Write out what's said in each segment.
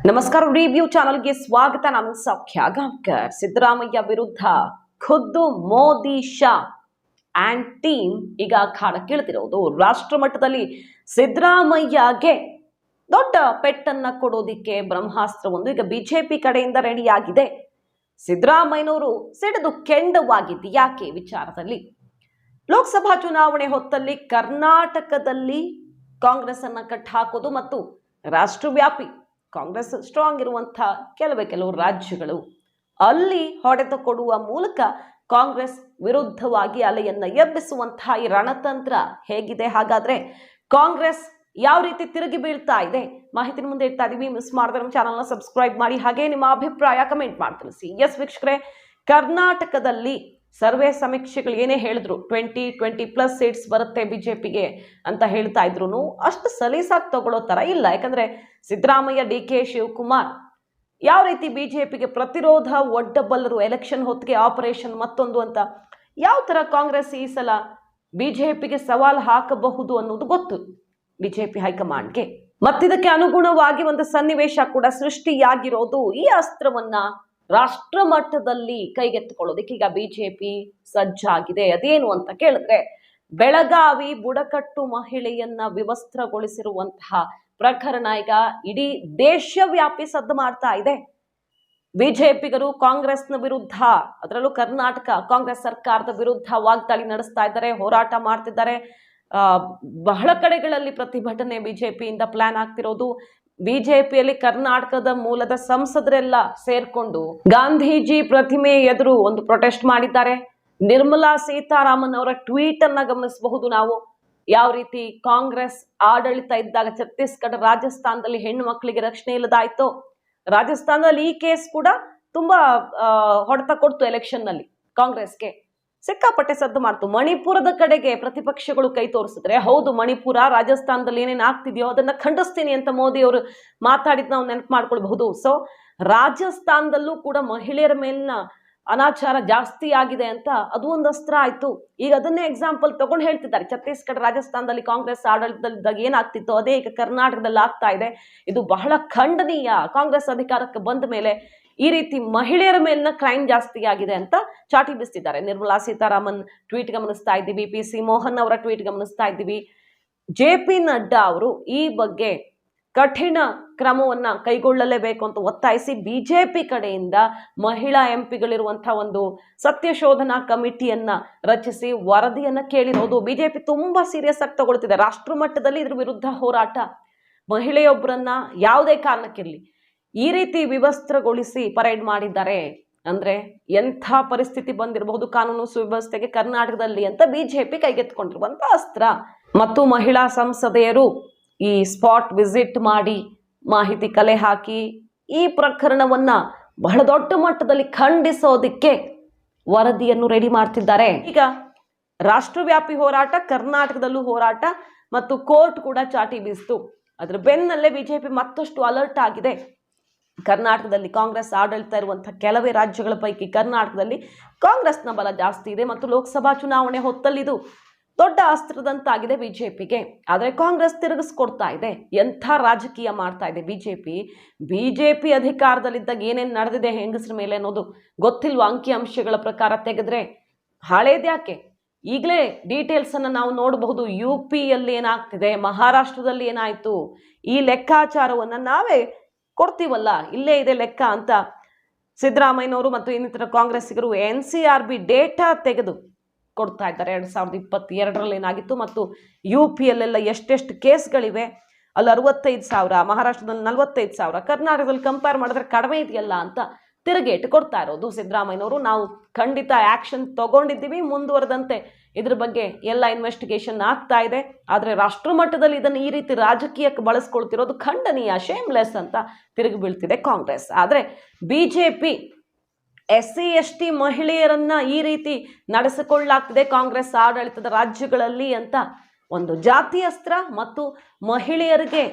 ನಮಸ್ಕಾರ. ರಿವ್ಯೂ ಚಾನಲ್ಗೆ ಸ್ವಾಗತ. ನಾನು ಸೌಖ್ಯ ಗಾಂವ್ಕರ್. ಸಿದ್ದರಾಮಯ್ಯ ವಿರುದ್ಧ ಖುದ್ದು ಮೋದಿ ಶಾ ಆ್ಯಂಡ್ ಟೀಮ್ ಈಗ ಅಖಾಡಕ್ಕಿಳಿದಿರೋದು. ರಾಷ್ಟ್ರ ಮಟ್ಟದಲ್ಲಿ ಸಿದ್ದರಾಮಯ್ಯಗೆ ದೊಡ್ಡ ಪೆಟ್ಟನ್ನ ಕೊಡೋದಿಕ್ಕೆ ಬ್ರಹ್ಮಾಸ್ತ್ರವೊಂದು ಈಗ ಬಿಜೆಪಿ ಕಡೆಯಿಂದ ರೆಡಿಯಾಗಿದೆ. ಸಿದ್ದರಾಮಯ್ಯನವರು ಸಿಡಿದು ಕೆಂಡವಾಗಿದ್ದು ಯಾಕೆ ವಿಚಾರದಲ್ಲಿ? ಲೋಕಸಭಾ ಚುನಾವಣೆ ಹೊತ್ತಲ್ಲಿ ಕರ್ನಾಟಕದಲ್ಲಿ ಕಾಂಗ್ರೆಸ್ ಅನ್ನ ಕಟ್ ಹಾಕೋದು ಮತ್ತು ರಾಷ್ಟ್ರವ್ಯಾಪಿ ಕಾಂಗ್ರೆಸ್ ಸ್ಟ್ರಾಂಗ್ ಇರುವಂತಹ ಕೆಲವು ರಾಜ್ಯಗಳು ಅಲ್ಲಿ ಹೊಡೆತ ಕೊಡುವ ಮೂಲಕ ಕಾಂಗ್ರೆಸ್ ವಿರುದ್ಧವಾಗಿ ಅಲೆಯನ್ನ ಎಬ್ಬಿಸುವಂತಹ ಈ ರಣತಂತ್ರ ಹೇಗಿದೆ? ಹಾಗಾದ್ರೆ ಕಾಂಗ್ರೆಸ್ ಯಾವ ರೀತಿ ತಿರುಗಿ ಬೀಳ್ತಾ ಇದೆ? ಮಾಹಿತಿ ಮುಂದೆ ಇಡ್ತಾ ಇದೀವಿ. ಮಿಸ್ ಮಾಡಿದ್ರೆ ನಮ್ಮ ಚಾನಲ್ನ ಸಬ್ಸ್ಕ್ರೈಬ್ ಮಾಡಿ, ಹಾಗೆ ನಿಮ್ಮ ಅಭಿಪ್ರಾಯ ಕಮೆಂಟ್ ಮಾಡಿ ತಿಳಿಸಿ. ಎಸ್ ವೀಕ್ಷಕರೇ, ಕರ್ನಾಟಕದಲ್ಲಿ ಸರ್ವೆ ಸಮೀಕ್ಷೆಗಳು ಏನೇ ಹೇಳಿದ್ರು 20+ ಸೀಟ್ಸ್ ಬರುತ್ತೆ ಬಿಜೆಪಿಗೆ ಅಂತ ಹೇಳ್ತಾ ಇದ್ರು, ಅಷ್ಟು ಸಲೀಸಾಗಿ ತಗೊಳ್ಳೋ ತರ ಇಲ್ಲ. ಯಾಕಂದ್ರೆ ಸಿದ್ದರಾಮಯ್ಯ, DK ಶಿವಕುಮಾರ್ ಯಾವ ರೀತಿ ಬಿಜೆಪಿಗೆ ಪ್ರತಿರೋಧ ಒಡ್ಡಬಲ್ಲರು, ಎಲೆಕ್ಷನ್ ಹೊತ್ತಿಗೆ ಆಪರೇಷನ್ ಮತ್ತೊಂದು ಅಂತ ಯಾವ ತರ ಕಾಂಗ್ರೆಸ್ ಈ ಸಲ ಬಿಜೆಪಿಗೆ ಸವಾಲು ಹಾಕಬಹುದು ಅನ್ನೋದು ಗೊತ್ತು ಬಿಜೆಪಿ ಹೈಕಮಾಂಡ್ಗೆ. ಮತ್ತಿದಕ್ಕೆ ಅನುಗುಣವಾಗಿ ಒಂದು ಸನ್ನಿವೇಶ ಕೂಡ ಸೃಷ್ಟಿಯಾಗಿರೋದು. ಈ ಅಸ್ತ್ರವನ್ನ ರಾಷ್ಟ್ರ ಮಟ್ಟದಲ್ಲಿ ಕೈಗೆತ್ತಿಕೊಳ್ಳೋದಕ್ಕೆ ಈಗ ಬಿಜೆಪಿ ಸಜ್ಜಾಗಿದೆ. ಅದೇನು ಅಂತ ಕೇಳಿದ್ರೆ, ಬೆಳಗಾವಿ ಬುಡಕಟ್ಟು ಮಹಿಳೆಯನ್ನ ವಿವಸ್ತ್ರಗೊಳಿಸಿರುವಂತಹ ಪ್ರಕರಣ ಈಗ ಇಡೀ ದೇಶವ್ಯಾಪಿ ಸದ್ದು ಮಾಡ್ತಾ ಇದೆ. ಬಿಜೆಪಿಗರು ಕಾಂಗ್ರೆಸ್ನ ವಿರುದ್ಧ, ಅದರಲ್ಲೂ ಕರ್ನಾಟಕ ಕಾಂಗ್ರೆಸ್ ಸರ್ಕಾರದ ವಿರುದ್ಧ ವಾಗ್ದಾಳಿ ನಡೆಸ್ತಾ ಇದ್ದಾರೆ, ಹೋರಾಟ ಮಾಡ್ತಿದ್ದಾರೆ. ಬಹಳ ಕಡೆಗಳಲ್ಲಿ ಪ್ರತಿಭಟನೆ ಬಿಜೆಪಿಯಿಂದ ಪ್ಲಾನ್ ಆಗ್ತಿರೋದು. ಬಿಜೆಪಿಯಲ್ಲಿ ಕರ್ನಾಟಕದ ಮೂಲದ ಸಂಸದರೆಲ್ಲ ಸೇರ್ಕೊಂಡು ಗಾಂಧೀಜಿ ಪ್ರತಿಮೆ ಎದುರು ಒಂದು ಪ್ರೊಟೆಸ್ಟ್ ಮಾಡಿದ್ದಾರೆ. ನಿರ್ಮಲಾ ಸೀತಾರಾಮನ್ ಅವರ ಟ್ವೀಟ್ ಅನ್ನ ಗಮನಿಸಬಹುದು ನಾವು. ಯಾವ ರೀತಿ ಕಾಂಗ್ರೆಸ್ ಆಡಳಿತ ಇದ್ದಾಗ ಛತ್ತೀಸ್ಗಢ, ರಾಜಸ್ಥಾನದಲ್ಲಿ ಹೆಣ್ಣು ಮಕ್ಕಳಿಗೆ ರಕ್ಷಣೆ ಇಲ್ಲದಾಯ್ತು. ರಾಜಸ್ಥಾನದಲ್ಲಿ ಈ ಕೇಸ್ ಕೂಡ ತುಂಬಾ ಹೊಡೆತ ಕೊಡ್ತು. ಎಲೆಕ್ಷನ್ ನಲ್ಲಿ ಕಾಂಗ್ರೆಸ್ಗೆ ಸಿಕ್ಕಾಪಟ್ಟೆ ಸದ್ದು ಮಾಡ್ತು. ಮಣಿಪುರದ ಕಡೆಗೆ ಪ್ರತಿಪಕ್ಷಗಳು ಕೈ ತೋರಿಸಿದ್ರೆ, ಹೌದು ಮಣಿಪುರ, ರಾಜಸ್ಥಾನದಲ್ಲಿ ಏನೇನು ಆಗ್ತಿದೆಯೋ ಅದನ್ನ ಖಂಡಿಸ್ತೀನಿ ಅಂತ ಮೋದಿ ಅವರು ಮಾತಾಡಿದ್ ನಾವು ನೆನಪು ಮಾಡ್ಕೊಳ್ಬಹುದು. ಸೊ ರಾಜಸ್ಥಾನದಲ್ಲೂ ಕೂಡ ಮಹಿಳೆಯರ ಮೇಲಿನ ಅನಾಚಾರ ಜಾಸ್ತಿ ಆಗಿದೆ ಅಂತ ಅದು ಒಂದು ಅಸ್ತ್ರ ಆಯ್ತು. ಈಗ ಅದನ್ನೇ ಎಕ್ಸಾಂಪಲ್ ತಗೊಂಡು ಹೇಳ್ತಿದ್ದಾರೆ. ಛತ್ತೀಸ್ಗಢ, ರಾಜಸ್ಥಾನದಲ್ಲಿ ಕಾಂಗ್ರೆಸ್ ಆಡಳಿತದಲ್ಲಿದ್ದಾಗ ಏನಾಗ್ತಿತ್ತು ಅದೇ ಈಗ ಕರ್ನಾಟಕದಲ್ಲಿ ಆಗ್ತಾ ಇದೆ. ಇದು ಬಹಳ ಖಂಡನೀಯ. ಕಾಂಗ್ರೆಸ್ ಅಧಿಕಾರಕ್ಕೆ ಬಂದ ಮೇಲೆ ಈ ರೀತಿ ಮಹಿಳೆಯರ ಮೇಲಿನ ಕ್ರೈಮ್ ಜಾಸ್ತಿ ಆಗಿದೆ ಅಂತ ಚಾಟಿ ಬೀಸ್ತಿದ್ದಾರೆ. ನಿರ್ಮಲಾ ಸೀತಾರಾಮನ್ ಟ್ವೀಟ್ ಗಮನಿಸ್ತಾ ಇದ್ದೀವಿ, PC ಮೋಹನ್ ಅವರ ಟ್ವೀಟ್ ಗಮನಿಸ್ತಾ ಇದ್ದೀವಿ. JP ನಡ್ಡಾ ಅವರು ಈ ಬಗ್ಗೆ ಕಠಿಣ ಕ್ರಮವನ್ನ ಕೈಗೊಳ್ಳಲೇಬೇಕು ಅಂತ ಒತ್ತಾಯಿಸಿ ಬಿಜೆಪಿ ಕಡೆಯಿಂದ ಮಹಿಳಾ MP-ಗಳಿರುವಂತಹ ಒಂದು ಸತ್ಯಶೋಧನಾ ಕಮಿಟಿಯನ್ನ ರಚಿಸಿ ವರದಿಯನ್ನ ಕೇಳಿರೋದು. ಬಿಜೆಪಿ ತುಂಬಾ ಸೀರಿಯಸ್ ಆಗಿ ತಗೊಳ್ತಿದೆ. ರಾಷ್ಟ್ರ ಮಟ್ಟದಲ್ಲಿ ಇದ್ರ ವಿರುದ್ಧ ಹೋರಾಟ. ಮಹಿಳೆಯೊಬ್ಬರನ್ನ ಯಾವುದೇ ಕಾರಣಕ್ಕಿರಲಿ ಈ ರೀತಿ ವಿವಸ್ತ್ರಗೊಳಿಸಿ ಪರೇಡ್ ಮಾಡಿದ್ದಾರೆ ಅಂದ್ರೆ ಎಂಥ ಪರಿಸ್ಥಿತಿ ಬಂದಿರಬಹುದು ಕಾನೂನು ಸುವ್ಯವಸ್ಥೆಗೆ ಕರ್ನಾಟಕದಲ್ಲಿ ಅಂತ ಬಿಜೆಪಿ ಕೈಗೆತ್ತಿಕೊಂಡಿರುವಂತ ಅಸ್ತ್ರ. ಮತ್ತು ಮಹಿಳಾ ಸಂಸದೆಯರು ಈ ಸ್ಪಾಟ್ ವಿಸಿಟ್ ಮಾಡಿ ಮಾಹಿತಿ ಕಲೆ ಹಾಕಿ ಈ ಪ್ರಕರಣವನ್ನ ಬಹಳ ದೊಡ್ಡ ಮಟ್ಟದಲ್ಲಿ ಖಂಡಿಸೋದಿಕ್ಕೆ ವರದಿಯನ್ನು ರೆಡಿ ಮಾಡ್ತಿದ್ದಾರೆ. ಈಗ ರಾಷ್ಟ್ರವ್ಯಾಪಿ ಹೋರಾಟ, ಕರ್ನಾಟಕದಲ್ಲೂ ಹೋರಾಟ ಮತ್ತು ಕೋರ್ಟ್ ಕೂಡ ಚಾಟಿ ಬೀಸ್ತು. ಅದ್ರ ಬೆನ್ನಲ್ಲೇ ಬಿಜೆಪಿ ಮತ್ತಷ್ಟು ಅಲರ್ಟ್ ಆಗಿದೆ. ಕರ್ನಾಟಕದಲ್ಲಿ ಕಾಂಗ್ರೆಸ್ ಆಡಳಿತ ಇರುವಂತಹ ಕೆಲವೇ ರಾಜ್ಯಗಳ ಪೈಕಿ ಕರ್ನಾಟಕದಲ್ಲಿ ಕಾಂಗ್ರೆಸ್ನ ಬಲ ಜಾಸ್ತಿ ಇದೆ ಮತ್ತು ಲೋಕಸಭಾ ಚುನಾವಣೆ ಹೊತ್ತಲ್ಲಿ ಇದು ದೊಡ್ಡ ಅಸ್ತ್ರದಂತಾಗಿದೆ ಬಿಜೆಪಿಗೆ. ಆದರೆ ಕಾಂಗ್ರೆಸ್ ತಿರುಗಿಸ್ಕೊಡ್ತಾ ಇದೆ. ಎಂಥ ರಾಜಕೀಯ ಮಾಡ್ತಾ ಇದೆ ಬಿಜೆಪಿ ಅಧಿಕಾರದಲ್ಲಿದ್ದಾಗ ಏನೇನು ನಡೆದಿದೆ ಹೆಂಗಸರ ಮೇಲೆ ಅನ್ನೋದು ಗೊತ್ತಿಲ್ವ? ಅಂಕಿಅಂಶಗಳ ಪ್ರಕಾರ ತೆಗೆದ್ರೆ ಹಳೇದ್ಯಾಕೆ, ಈಗಲೇ ಡೀಟೇಲ್ಸ್ ಅನ್ನು ನಾವು ನೋಡಬಹುದು. UP-ಯಲ್ಲಿ ಏನಾಗ್ತಿದೆ, ಮಹಾರಾಷ್ಟ್ರದಲ್ಲಿ ಏನಾಯ್ತು, ಈ ಲೆಕ್ಕಾಚಾರವನ್ನ ನಾವೇ ಕೊಡ್ತೀವಲ್ಲ, ಇಲ್ಲೇ ಇದೆ ಲೆಕ್ಕ ಅಂತ ಸಿದ್ದರಾಮಯ್ಯನವರು ಮತ್ತು ಇನ್ನಿತರ ಕಾಂಗ್ರೆಸ್ಸಿಗರು NCRB ಡೇಟಾ ತೆಗೆದು ಕೊಡ್ತಾ ಇದ್ದಾರೆ. 2022ರಲ್ಲಿ ಏನಾಗಿತ್ತು ಮತ್ತು UP-ಯಲ್ಲೆಲ್ಲ ಎಷ್ಟೆಷ್ಟು ಕೇಸ್ಗಳಿವೆ, ಅಲ್ಲಿ 65,000, ಮಹಾರಾಷ್ಟ್ರದಲ್ಲಿ 45,000, ಕರ್ನಾಟಕದಲ್ಲಿ ಕಂಪೇರ್ ಮಾಡಿದ್ರೆ ಕಡಿಮೆ ಇದೆಯಲ್ಲ ಅಂತ ತಿರುಗೇಟು ಕೊಡ್ತಾ ಇರೋದು ಸಿದ್ದರಾಮಯ್ಯನವರು. ನಾವು ಖಂಡಿತ ಆಕ್ಷನ್ ತಗೊಂಡಿದ್ದೀವಿ, ಮುಂದುವರೆದಂತೆ ಇದ್ರ ಬಗ್ಗೆ ಎಲ್ಲ ಇನ್ವೆಸ್ಟಿಗೇಷನ್ ಆಗ್ತಾ ಇದೆ. ಆದರೆ ರಾಷ್ಟ್ರ ಮಟ್ಟದಲ್ಲಿ ಇದನ್ನು ಈ ರೀತಿ ರಾಜಕೀಯಕ್ಕೆ ಬಳಸ್ಕೊಳ್ತಿರೋದು ಖಂಡನೀಯ, ಶೇಮ್ಲೆಸ್ ಅಂತ ತಿರುಗಿ ಬೀಳ್ತಿದೆ ಕಾಂಗ್ರೆಸ್. ಆದರೆ ಬಿಜೆಪಿ SC ST ಮಹಿಳೆಯರನ್ನ ಈ ರೀತಿ ನಡೆಸಿಕೊಳ್ಳಲಾಗ್ತಿದೆ ಕಾಂಗ್ರೆಸ್ ಆಡಳಿತದ ರಾಜ್ಯಗಳಲ್ಲಿ ಅಂತ ಒಂದು ಜಾತಿ ಅಸ್ತ್ರ ಮತ್ತು ಮಹಿಳೆಯರಿಗೆ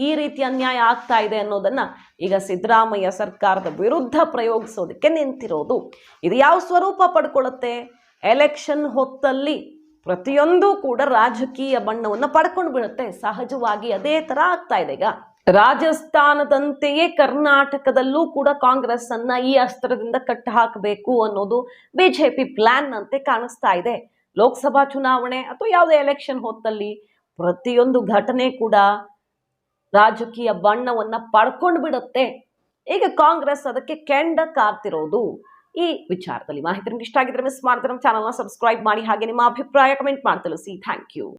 ಈ ರೀತಿ ಅನ್ಯಾಯ ಆಗ್ತಾ ಇದೆ ಅನ್ನೋದನ್ನ ಈಗ ಸಿದ್ದರಾಮಯ್ಯ ಸರ್ಕಾರದ ವಿರುದ್ಧ ಪ್ರಯೋಗಿಸೋದಕ್ಕೆ ನಿಂತಿರೋದು. ಇದು ಯಾವ ಸ್ವರೂಪ ಪಡ್ಕೊಳ್ಳುತ್ತೆ? ಎಲೆಕ್ಷನ್ ಹೊತ್ತಲ್ಲಿ ಪ್ರತಿಯೊಂದು ಕೂಡ ರಾಜಕೀಯ ಬಣ್ಣವನ್ನು ಪಡ್ಕೊಂಡು ಬಿಡುತ್ತೆ. ಸಹಜವಾಗಿ ಅದೇ ತರ ಆಗ್ತಾ ಇದೆ. ಈಗ ರಾಜಸ್ಥಾನದಂತೆಯೇ ಕರ್ನಾಟಕದಲ್ಲೂ ಕೂಡ ಕಾಂಗ್ರೆಸ್ ಅನ್ನ ಈ ಅಸ್ತ್ರದಿಂದ ಕಟ್ಟಿ ಹಾಕಬೇಕು ಅನ್ನೋದು ಬಿಜೆಪಿ ಪ್ಲಾನ್ ಅಂತೆ ಕಾಣಿಸ್ತಾ ಇದೆ. ಲೋಕಸಭಾ ಚುನಾವಣೆ ಅಥವಾ ಯಾವುದೇ ಎಲೆಕ್ಷನ್ ಹೊತ್ತಲ್ಲಿ ಪ್ರತಿಯೊಂದು ಘಟನೆ ಕೂಡ ರಾಜಕೀಯ ಬಣ್ಣವನ್ನ ಪಡ್ಕೊಂಡು ಬಿಡುತ್ತೆ. ಈಗ ಕಾಂಗ್ರೆಸ್ ಅದಕ್ಕೆ ಕೆಂಡ ಕಾರ್ತಿರೋದು ಈ ವಿಚಾರದಲ್ಲಿ. ಮಾಹಿತಿ ನಿಮ್ಗೆ ಇಷ್ಟ ಆಗಿದ್ರೆ ಮಿಸ್ ಮಾಡಿದ್ರೆ ನಮ್ಮ ಚಾನಲ್ನ ಸಬ್ಸ್ಕ್ರೈಬ್ ಮಾಡಿ, ಹಾಗೆ ನಿಮ್ಮ ಅಭಿಪ್ರಾಯ ಕಮೆಂಟ್ ಮಾಡಿ ತಿಳಿಸಿ. Thank you.